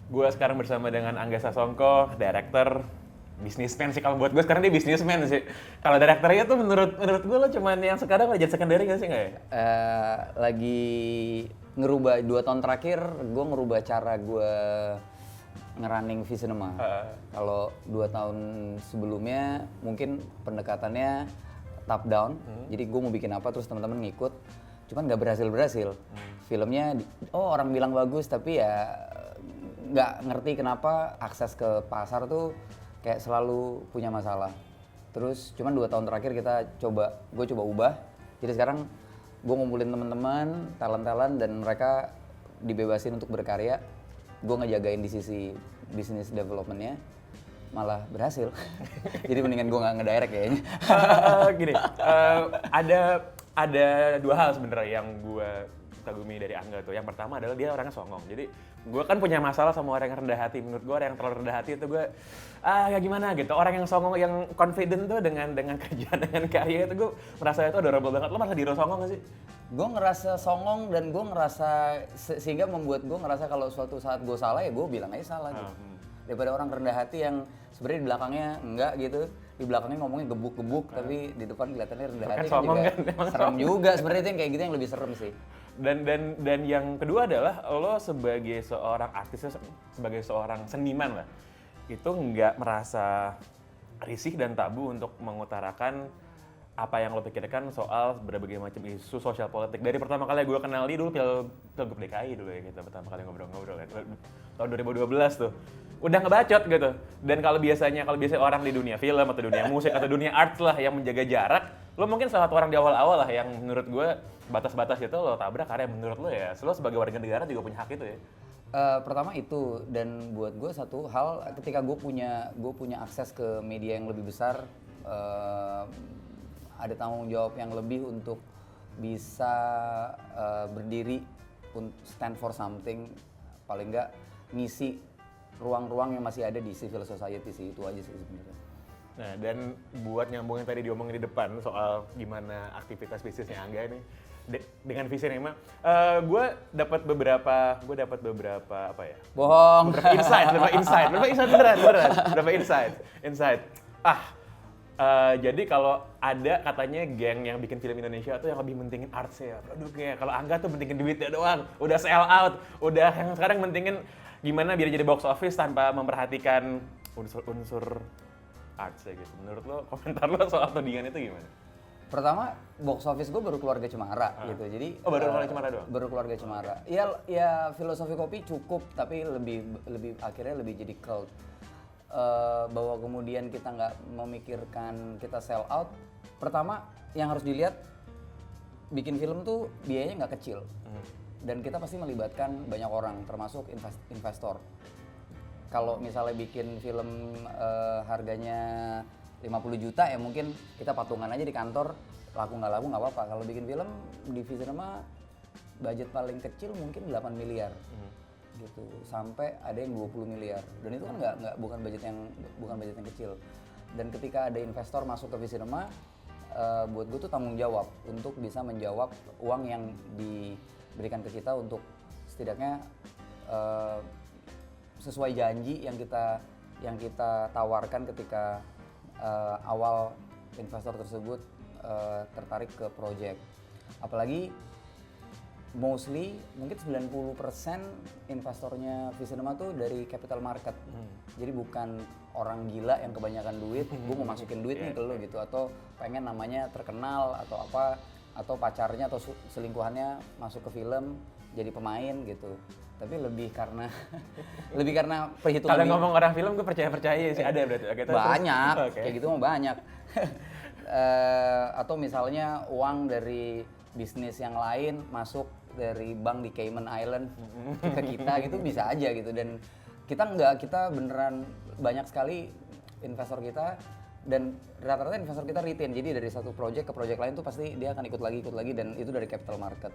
Gue sekarang bersama dengan Angga Sasongko, director, businessman sih kalau buat gue sekarang dia businessman sih. Kalau directornya tuh menurut gue lo cuman yang sekarang aja secondary nggak sih nggak ya? Lagi ngerubah 2 tahun terakhir, gue ngerubah cara gue ngerunning V-Cinema. Kalau 2 tahun sebelumnya mungkin pendekatannya top down, jadi gue mau bikin apa terus teman-teman ngikut, cuman nggak berhasil. Filmnya, orang bilang bagus tapi ya nggak ngerti kenapa akses ke pasar tuh kayak selalu punya masalah. Terus cuman 2 tahun terakhir gue coba ubah. Jadi sekarang gue ngumpulin teman-teman, talent dan mereka dibebasin untuk berkarya. Gue ngejagain di sisi business development-nya, malah berhasil. Jadi mendingan gue nggak ngedirect kayaknya. Gini, ada dua hal sebenarnya yang gue kagumi dari Angga tuh. Yang pertama adalah dia orangnya songong. Jadi gue kan punya masalah sama orang yang rendah hati. Menurut gue orang yang terlalu rendah hati itu gue ya gimana gitu. Orang yang songong, yang confident tuh dengan kerjaan, dengan karya itu gue merasa itu adorable banget. Lo merasa diri lo songong gak sih? Gue ngerasa songong dan gue ngerasa sehingga membuat gue ngerasa kalau suatu saat gue salah ya gue bilang aja salah gitu. Daripada orang rendah hati yang sebenarnya di belakangnya enggak gitu, di belakangnya ngomongnya gebuk-gebuk tapi di depan kelihatannya rendah hati kan juga kan, serem juga sebenarnya. Itu yang kayak gitu yang lebih serem sih. Dan yang kedua adalah lo sebagai seorang artis, sebagai seorang seniman lah, itu nggak merasa risih dan tabu untuk mengutarakan apa yang lo pikirkan soal berbagai macam isu sosial politik. Dari pertama kali gue kenal dia dulu Pilgub DKI dulu ya, kita pertama kali ngobrol-ngobrol ya, tahun 2012 tuh. Udah ngebacot gitu. Dan kalau biasanya orang di dunia film atau dunia musik atau dunia art lah yang menjaga jarak, lo mungkin salah satu orang di awal-awal lah yang menurut gue batas-batas itu lo tabrak, karena menurut lo ya, lo sebagai warga negara juga punya hak itu ya. Pertama itu, dan buat gue satu hal, ketika gue punya akses ke media yang lebih besar, ada tanggung jawab yang lebih untuk bisa berdiri, stand for something, paling nggak ngisi ruang-ruang yang masih ada di civil society sih, itu aja sih sebenarnya. Nah, dan buat nyambungin tadi diomongin di depan soal gimana aktivitas bisnisnya Angga nih dengan V-Cinema, gue dapat beberapa apa ya? Bohong. Beberapa insight beneran, insight. Jadi kalau ada katanya geng yang bikin film Indonesia tuh yang lebih mentingin artsnya, produknya. Kalau Angga tuh mentingin duitnya doang, udah sell out, udah yang sekarang mentingin gimana biar jadi box office tanpa memperhatikan unsur artsnya gitu. Menurut lo, komentar lo soal tudingan itu gimana? Pertama, box office gue baru Keluarga Cemara gitu. Jadi baru Keluarga Cemara doang. Baru Keluarga Cemara. Ya Filosofi Kopi cukup, tapi lebih akhirnya lebih jadi cult. Bahwa kemudian kita nggak memikirkan kita sell out. Pertama, yang harus dilihat, bikin film tuh biayanya nggak kecil. Dan kita pasti melibatkan banyak orang, termasuk investor. Kalau misalnya bikin film harganya 50 juta ya mungkin kita patungan aja di kantor, laku nggak apa-apa. Kalau bikin film di V-Cinema budget paling kecil mungkin 8 miliar gitu, sampai ada yang 20 miliar, dan itu kan bukan budget yang kecil. Dan ketika ada investor masuk ke V-Cinema, buat gue tuh tanggung jawab untuk bisa menjawab uang yang diberikan ke kita untuk setidaknya sesuai janji yang kita tawarkan ketika awal investor tersebut tertarik ke project. Apalagi mostly mungkin 90% investornya V-Cinema tuh dari capital market. Jadi bukan orang gila yang kebanyakan duit, gue mau masukin duit nih ke lo gitu, atau pengen namanya terkenal atau apa, atau pacarnya atau selingkuhannya masuk ke film jadi pemain gitu. Tapi lebih karena perhitungan. Kalau ngomong orang film gue percaya sih ada berarti. Banyak, kayak gitu mah banyak. Atau misalnya uang dari bisnis yang lain masuk dari bank di Cayman Island ke kita gitu, bisa aja gitu. Dan kita beneran banyak sekali investor kita, dan rata-rata investor kita retain. Jadi dari satu project ke project lain tuh pasti dia akan ikut lagi, dan itu dari capital market.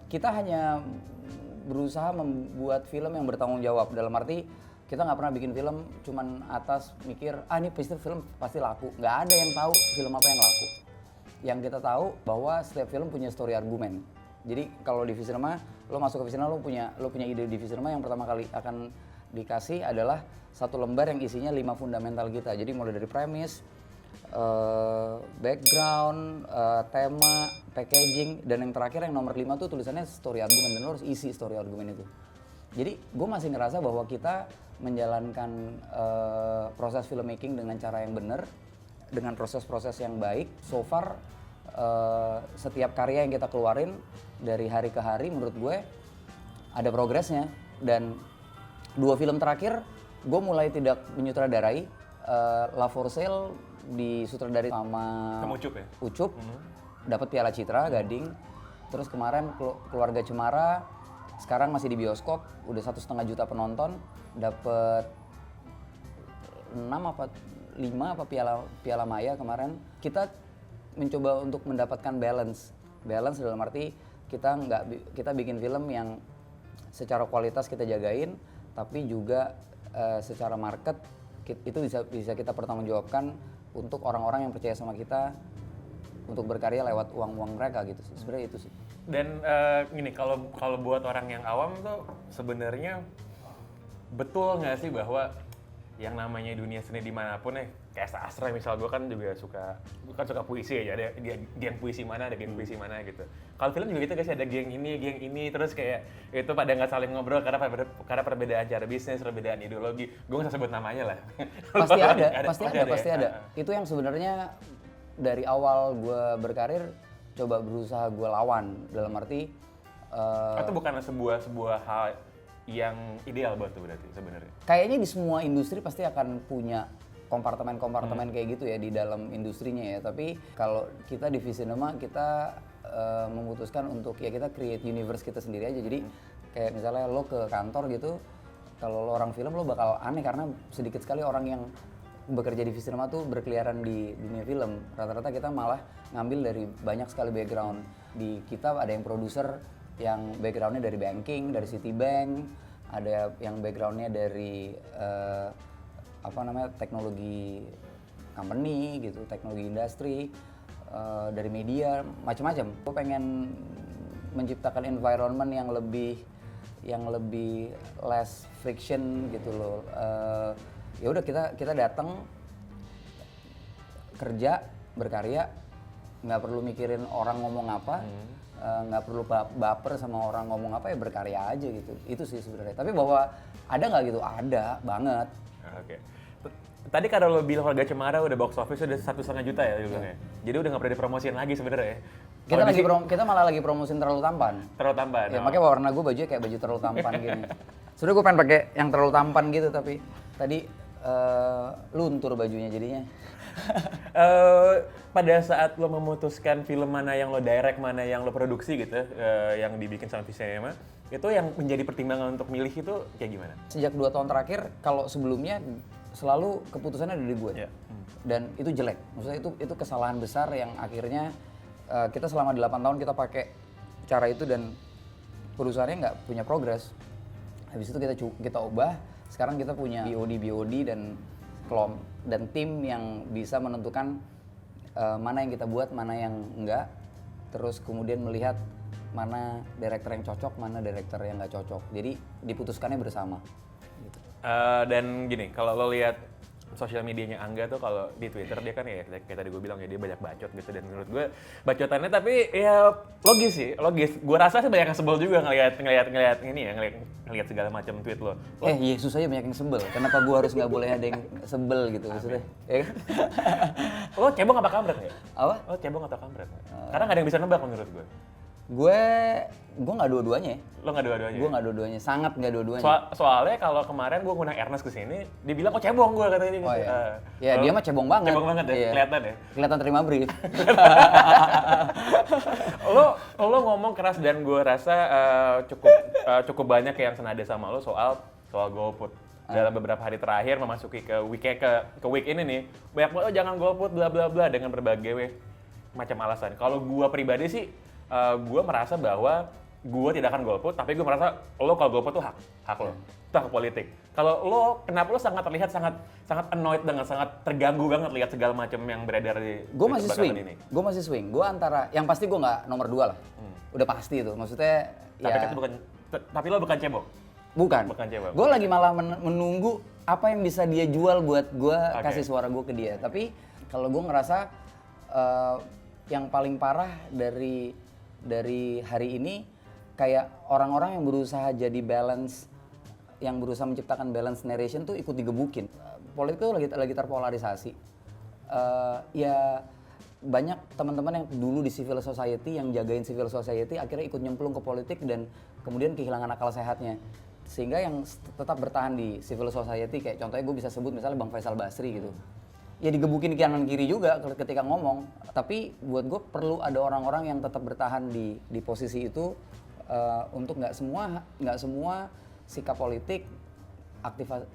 Kita hanya berusaha membuat film yang bertanggung jawab, dalam arti kita nggak pernah bikin film cuman atas mikir ini film pasti laku. Nggak ada yang tahu film apa yang laku. Yang kita tahu bahwa setiap film punya story argumen. Jadi kalau di Visinema, lo masuk ke Visinema, lo punya ide di Visinema, yang pertama kali akan dikasih adalah satu lembar yang isinya 5 fundamental kita. Jadi mulai dari premise, background, tema, packaging, dan yang terakhir yang nomor 5 tuh tulisannya story argument, dan lo harus isi story argument itu. Jadi gue masih ngerasa bahwa kita menjalankan proses filmmaking dengan cara yang benar, dengan proses-proses yang baik. So far setiap karya yang kita keluarin dari hari ke hari menurut gue ada progresnya. Dan 2 film terakhir gue mulai tidak menyutradarai. La For Sale disutradari sama Ucup ya? Ucup, dapat Piala Citra Gading. Terus kemarin Keluarga Cemara, sekarang masih di bioskop, udah 1,5 juta penonton, dapat 6 apa 5 apa Piala Maya kemarin. Kita mencoba untuk mendapatkan balance dalam arti kita bikin film yang secara kualitas kita jagain, tapi juga secara market itu bisa kita pertanggungjawabkan untuk orang-orang yang percaya sama kita untuk berkarya lewat uang mereka gitu sih. Sebenarnya itu sih. Dan gini, kalau buat orang yang awam tuh sebenarnya betul nggak sih bahwa yang namanya dunia seni dimanapun kayak sastra misal, gue kan juga suka puisi aja, ada geng puisi mana, ada geng puisi mana gitu. Kalau film juga gitu guys, ada geng ini, terus kayak itu pada nggak saling ngobrol karena perbedaan cara bisnis, perbedaan ideologi. Gue nggak usah sebut namanya lah. Pasti ada. Itu yang sebenarnya dari awal gue berkarir coba berusaha gue lawan, dalam arti itu bukan sebuah hal yang ideal buat tuh berarti sebenarnya. Kayaknya di semua industri pasti akan punya kompartemen kayak gitu ya di dalam industrinya ya. Tapi kalau kita di Visinema kita memutuskan untuk ya kita create universe kita sendiri aja. Jadi kayak misalnya lo ke kantor gitu, kalau lo orang film lo bakal aneh karena sedikit sekali orang yang bekerja di Visinema tuh berkeliaran di dunia film. Rata-rata kita malah ngambil dari banyak sekali background. Di kita ada yang produser yang backgroundnya dari banking, dari Citibank, ada yang backgroundnya dari teknologi company gitu, teknologi industri, dari media, macam-macam. Gue pengen menciptakan environment yang lebih less friction gitu loh. Ya udah kita datang kerja, berkarya, nggak perlu mikirin orang ngomong apa. Nggak perlu baper sama orang ngomong apa, ya berkarya aja gitu. Itu sih sebenarnya. Tapi bahwa ada nggak gitu? Ada banget. Oke. Tadi kalau lo bilang Keluarga Cemara udah box office udah 1,5 juta ya judulnya. Jadi udah nggak perlu dipromosiin lagi sebenarnya. Kita malah lagi promosin Terlalu Tampan. Terlalu Tampan. Ya, makanya warna gue bajunya kayak baju Terlalu Tampan gini. Sebenarnya gue pengen pakai yang Terlalu Tampan gitu, tapi tadi luntur bajunya jadinya. Pada saat lo memutuskan film mana yang lo direct, mana yang lo produksi gitu, yang dibikin sama Visinema, itu yang menjadi pertimbangan untuk milih itu kayak gimana? Sejak 2 tahun terakhir, kalau sebelumnya selalu keputusannya dari gue. Yeah. Dan itu jelek. Maksudnya itu kesalahan besar yang akhirnya kita selama 8 tahun kita pakai cara itu dan perusahaannya nggak punya progres. Habis itu kita ubah, sekarang kita punya BOD dan tim yang bisa menentukan mana yang kita buat, mana yang enggak. Terus kemudian melihat mana director yang cocok, mana director yang nggak cocok. Jadi diputuskannya bersama. Gitu. Dan gini, kalau lo lihat sosial medianya Angga tuh, kalau di Twitter dia kan ya kayak tadi gue bilang ya, dia banyak bacot gitu, dan menurut gue bacotannya tapi ya logis. Gue rasa sih banyak yang sebel juga ngelihat ini ya, ngelihat segala macam tweet lo. Yesus aja banyak yang sebel. Kenapa gue harus nggak boleh ada yang sebel gitu maksudnya? Ya kan? Lo cebong apa kampret ya? Apa? Lo cebong atau kampret? Karena nggak ada yang bisa nebak menurut gue. Gue nggak dua-duanya. Lo nggak dua-duanya? Gue nggak dua-duanya, sangat nggak dua-duanya. Soalnya kalau kemarin gue ngundang Ernest kesini, dia bilang cebong gue katanya dia. Oh iya. Ya dia mah cebong banget. Cebong banget ya, iya. kelihatan ya. Kelihatan terima brief. lo ngomong keras dan gue rasa cukup banyak yang senada sama lo soal golput. Dalam beberapa hari terakhir memasuki ke week ini nih, banyak banget jangan golput bla bla bla dengan berbagai macam alasan. Kalau gue pribadi sih, gue merasa bahwa gue tidak akan golput, tapi gue merasa lo kalau golput tuh hak lo, itu hak politik. Kalau lo, kenapa lo sangat terlihat sangat annoyed dengan sangat terganggu banget lihat segala macam yang beredar di Gue masih belakangan swing. ini? Gue masih swing. Gue antara, yang pasti gue nggak nomor 2 lah. Udah pasti itu. Maksudnya Tapi ya. kan tapi lo bukan cebok. Bukan. Bukan cebok. Gue lagi malah menunggu apa yang bisa dia jual buat gue kasih suara gue ke dia. Tapi kalau gue ngerasa yang paling parah dari hari ini kayak orang-orang yang berusaha jadi balance, yang berusaha menciptakan balance narration tuh ikut digebukin. Politik tuh lagi terpolarisasi. Ya banyak teman-teman yang dulu di civil society yang jagain civil society akhirnya ikut nyemplung ke politik dan kemudian kehilangan akal sehatnya. Sehingga yang tetap bertahan di civil society kayak contohnya gue bisa sebut misalnya Bang Faisal Basri gitu. Ya digebukin kanan kiri juga ketika ngomong. Tapi buat gue perlu ada orang-orang yang tetap bertahan di posisi itu untuk nggak semua sikap politik,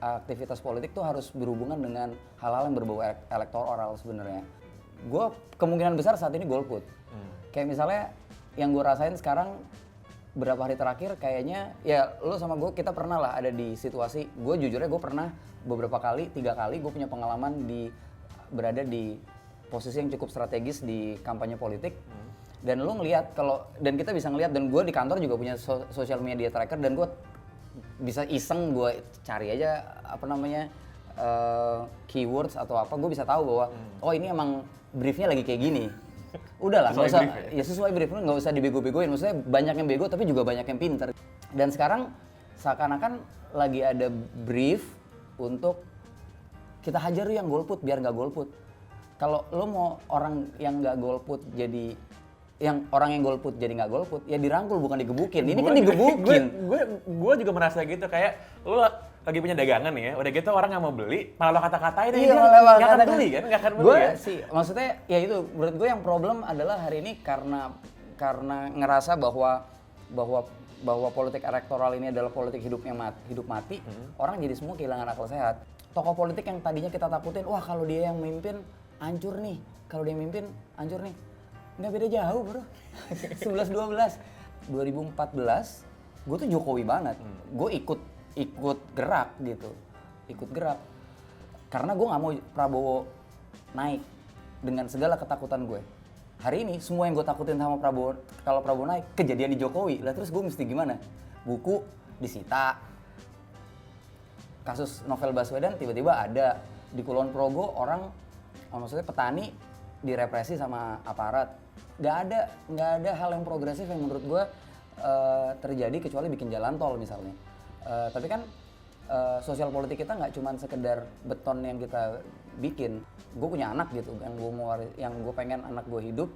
aktivitas politik tuh harus berhubungan dengan hal-hal yang berbau elektoral sebenarnya. Gue kemungkinan besar saat ini golput. Kayak misalnya yang gue rasain sekarang berapa hari terakhir kayaknya ya lo sama gue kita pernah lah ada di situasi, gue jujurnya gue pernah beberapa kali, 3 kali gue punya pengalaman berada di posisi yang cukup strategis di kampanye politik. Dan lo ngelihat dan kita bisa ngelihat, dan gue di kantor juga punya social media tracker, dan gue bisa iseng gue cari aja apa namanya keywords atau apa, gue bisa tahu bahwa oh ini emang briefnya lagi kayak gini. Udahlah, nggak usah ya sesuai brief, nggak usah dibego-begoin. Maksudnya banyak yang bego tapi juga banyak yang pinter. Dan sekarang seakan-akan lagi ada brief untuk kita hajar yang golput biar nggak golput. Kalau lo mau orang yang nggak golput jadi orang yang golput jadi nggak golput, ya dirangkul bukan digebukin. Ini kan digebukin. Gue juga merasa gitu, kayak lo lagi punya dagangan nih ya, udah gitu orang nggak mau beli, malah lo kata-katain Iya, nggak akan beli kan, nggak akan beli gue ya. sih, maksudnya ya itu menurut gue yang problem adalah hari ini karena ngerasa bahwa politik elektoral ini adalah politik hidup mati, orang jadi semua kehilangan akal sehat. Tokoh politik yang tadinya kita takutin, wah kalau dia yang mimpin hancur nih, nggak beda jauh bro. 11-12 2014 gue tuh Jokowi banget. Gue ikut gerak gitu, karena gue nggak mau Prabowo naik dengan segala ketakutan gue. Hari ini semua yang gue takutin sama Prabowo, kalau Prabowo naik kejadian di Jokowi lah, terus gue mesti gimana? Buku disita, kasus Novel Baswedan tiba-tiba ada di Kulon Progo, orang maksudnya petani direpresi sama aparat. Nggak ada hal yang progresif yang menurut gue terjadi kecuali bikin jalan tol misalnya. Tapi kan sosial politik kita nggak cuma sekedar beton yang kita bikin. Gue punya anak gitu, yang gue pengen anak gue hidup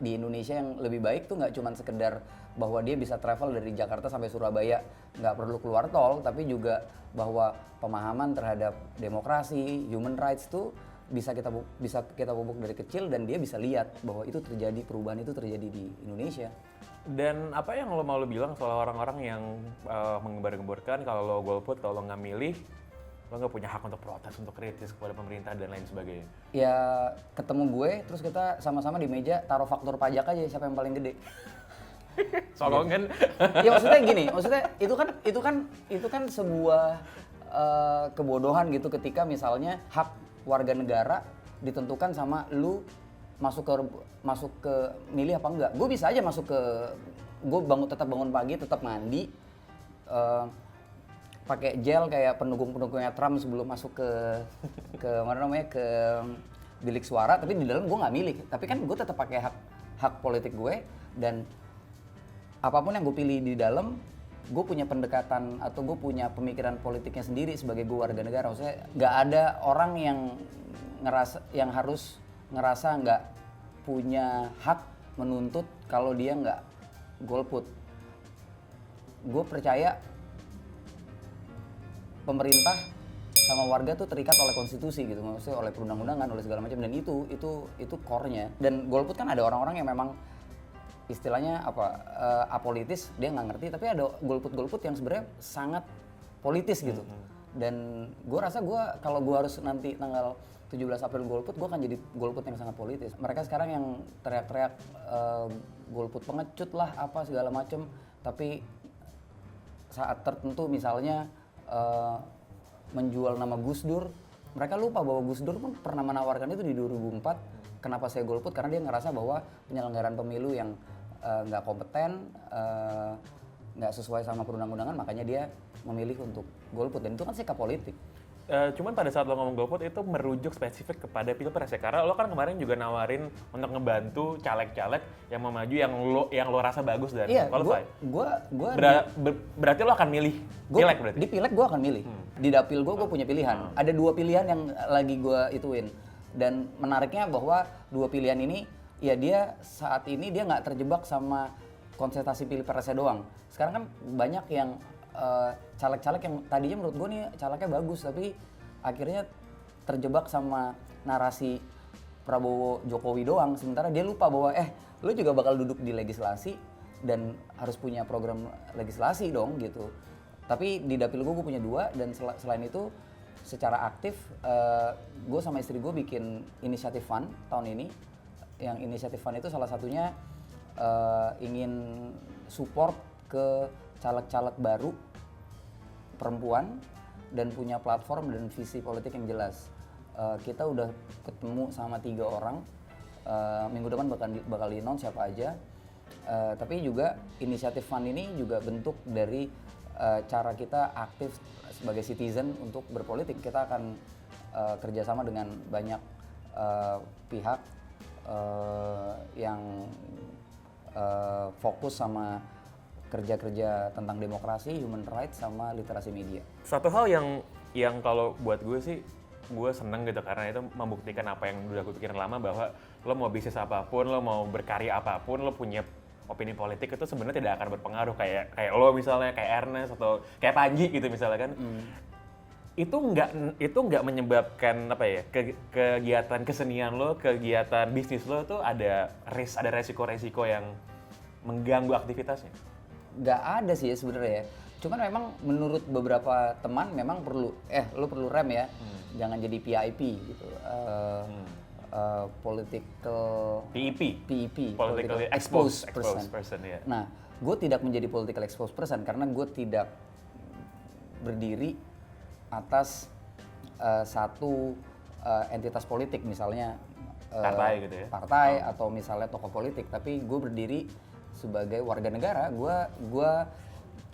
di Indonesia yang lebih baik tuh nggak cuma sekedar bahwa dia bisa travel dari Jakarta sampai Surabaya, nggak perlu keluar tol, tapi juga bahwa pemahaman terhadap demokrasi, human rights tuh bisa kita pupuk dari kecil, dan dia bisa lihat bahwa itu terjadi, perubahan itu terjadi di Indonesia. Dan apa yang lo mau bilang soal orang-orang yang mengembar-gemborkan kalau lo golput, kalau lo nggak milih, lo nggak punya hak untuk protes, untuk kritis kepada pemerintah dan lain sebagainya? Ya Ketemu gue, terus kita sama-sama di meja taruh faktur pajak aja siapa yang paling gede. Solongan. Ya maksudnya gini, itu kan sebuah kebodohan gitu ketika misalnya hak warga negara ditentukan sama lu masuk ke milih apa enggak. Gue bisa aja gue tetap bangun pagi, tetap mandi, pakai gel kayak pendukungnya Trump sebelum masuk ke bilik suara, tapi di dalam gue nggak milih. Tapi kan gue tetap pakai hak politik gue, dan apapun yang gue pilih di dalam, gue punya pendekatan atau gue punya pemikiran politiknya sendiri sebagai gue warga negara. Maksudnya nggak ada orang yang harus ngerasa nggak punya hak menuntut kalau dia nggak golput. Gue percaya pemerintah sama warga tuh terikat oleh konstitusi gitu, maksudnya oleh perundang-undangan, oleh segala macam, dan itu core-nya. Dan golput kan ada orang-orang yang memang istilahnya apolitis, dia nggak ngerti, tapi ada golput yang sebenarnya sangat politis gitu. Dan gue rasa kalau gue harus nanti tanggal 17 April golput, gue akan jadi golput yang sangat politis. Mereka sekarang yang teriak-teriak golput pengecut lah, apa segala macem. Tapi saat tertentu misalnya menjual nama Gus Dur, mereka lupa bahwa Gus Dur pun pernah menawarkan itu di 2004. Kenapa saya golput? Karena dia ngerasa bahwa penyelenggaraan pemilu yang nggak kompeten, nggak sesuai sama perundang-undangan, makanya dia memilih untuk golput, dan itu kan sikap politik. Cuman pada saat lo ngomong golput itu merujuk spesifik kepada pilpres ya, karena lo kan kemarin juga nawarin untuk ngebantu caleg-caleg yang mau maju yang lo rasa bagus dan qualify. Berarti lo akan milih pileg berarti? Di pileg gue akan milih. Di dapil gue punya pilihan. Ada 2 pilihan yang lagi gue ituin. Dan menariknya bahwa 2 pilihan ini, ya dia saat ini dia nggak terjebak sama konsentrasi pilpresnya doang. Sekarang kan banyak yang caleg-caleg yang tadinya menurut gue nih calegnya bagus, tapi akhirnya terjebak sama narasi Prabowo Jokowi doang, sementara dia lupa bahwa lu juga bakal duduk di legislasi dan harus punya program legislasi dong gitu. Tapi di dapil gue punya 2, dan selain itu secara aktif gue sama istri gue bikin inisiatif fund tahun ini. Yang inisiatif fund itu salah satunya ingin support ke caleg-caleg baru perempuan dan punya platform dan visi politik yang jelas. Kita udah ketemu sama 3 orang, minggu depan bakal di-announce siapa aja. Tapi juga inisiatif fund ini juga bentuk dari cara kita aktif sebagai citizen untuk berpolitik. Kita akan kerjasama dengan banyak pihak yang fokus sama kerja-kerja tentang demokrasi, human rights, sama literasi media. Satu hal yang kalau buat gue sih, gue seneng gitu karena itu membuktikan apa yang udah gue pikirin lama, bahwa lo mau bisnis apapun, lo mau berkarya apapun, lo punya opini politik itu sebenarnya tidak akan berpengaruh kayak lo misalnya, kayak Ernest atau kayak Panji gitu misalnya kan. Itu nggak menyebabkan apa ya, kegiatan kesenian lo, kegiatan bisnis lo tuh ada resiko-resiko yang mengganggu aktivitasnya. Nggak ada sih ya sebenarnya ya. Cuman memang menurut beberapa teman memang perlu lo perlu rem ya. Jangan jadi PIP gitu. Political PEP, Politically exposed person ya. Nah, gue tidak menjadi political exposed person karena gue tidak berdiri atas satu entitas politik, misalnya partai gitu ya. Partai atau misalnya tokoh politik, tapi gue berdiri sebagai warga negara. Gue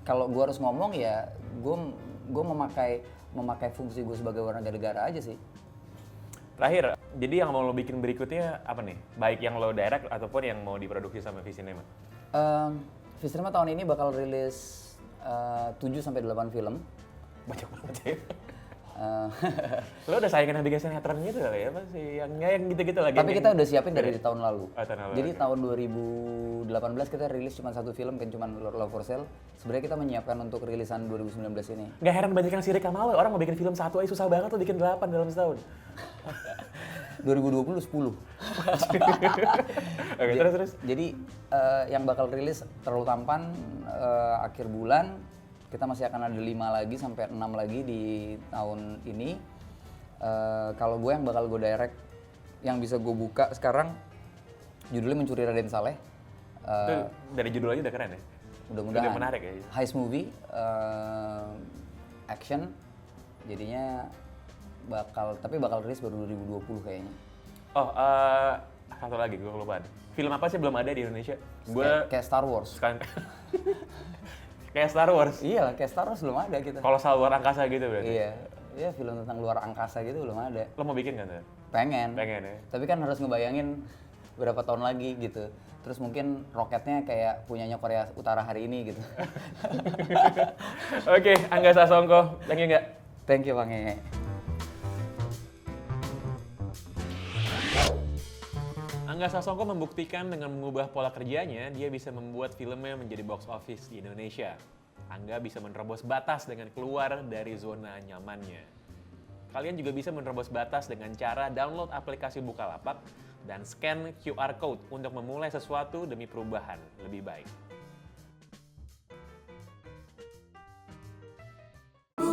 kalau gue harus ngomong ya gue memakai fungsi gue sebagai warga negara aja sih. Terakhir, jadi yang mau lo bikin berikutnya apa nih? Baik yang lo direct ataupun yang mau diproduksi sama Visinema? Visinema tahun ini bakal rilis 7-8 film. Banyak banget ya. Lo udah saingan yang bikin sinetron gitu kali ya, apa sih? Yang gitu-gitu lagi. Tapi kita udah siapin dari tahun lalu. Jadi okay. Tahun 2018 kita rilis cuma 1 film, kan cuma Love for Sale. Sebenarnya kita menyiapkan untuk rilisan 2019 ini. Gak heran banyak yang sirik sama lo, orang mau bikin film 1 aja susah banget tuh bikin 8 dalam setahun. 2020 10. Oke, terus. Jadi yang bakal rilis terlalu tampan akhir bulan. Kita masih akan ada 5 lagi sampai 6 lagi di tahun ini. Kalau gue yang bakal gue direct, yang bisa gue buka sekarang, judulnya Mencuri Raden Saleh. Itu dari judul aja udah keren ya? Mudah-mudahan. Udah menarik ya? Heist movie, action, jadinya bakal rilis baru 2020 kayaknya. Oh, satu lagi gue kelupaan. Film apa sih belum ada di Indonesia? Kayak Star Wars. Kayak Star Wars? Iya, kayak Star Wars belum ada kita. Kalau luar angkasa gitu berarti? Iya, film tentang luar angkasa gitu belum ada. Lo mau bikin kan tuh? Pengen ya? Tapi kan harus ngebayangin berapa tahun lagi gitu. Terus mungkin roketnya kayak punyanya Korea Utara hari ini gitu. Oke, Angga Sasongko. Thank you nggak? Thank you Bang Enge. Angga Sasongko membuktikan dengan mengubah pola kerjanya, dia bisa membuat filmnya menjadi box office di Indonesia. Angga bisa menerobos batas dengan keluar dari zona nyamannya. Kalian juga bisa menerobos batas dengan cara download aplikasi Bukalapak dan scan QR Code untuk memulai sesuatu demi perubahan lebih baik.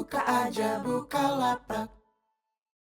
buka aja Bukalapak.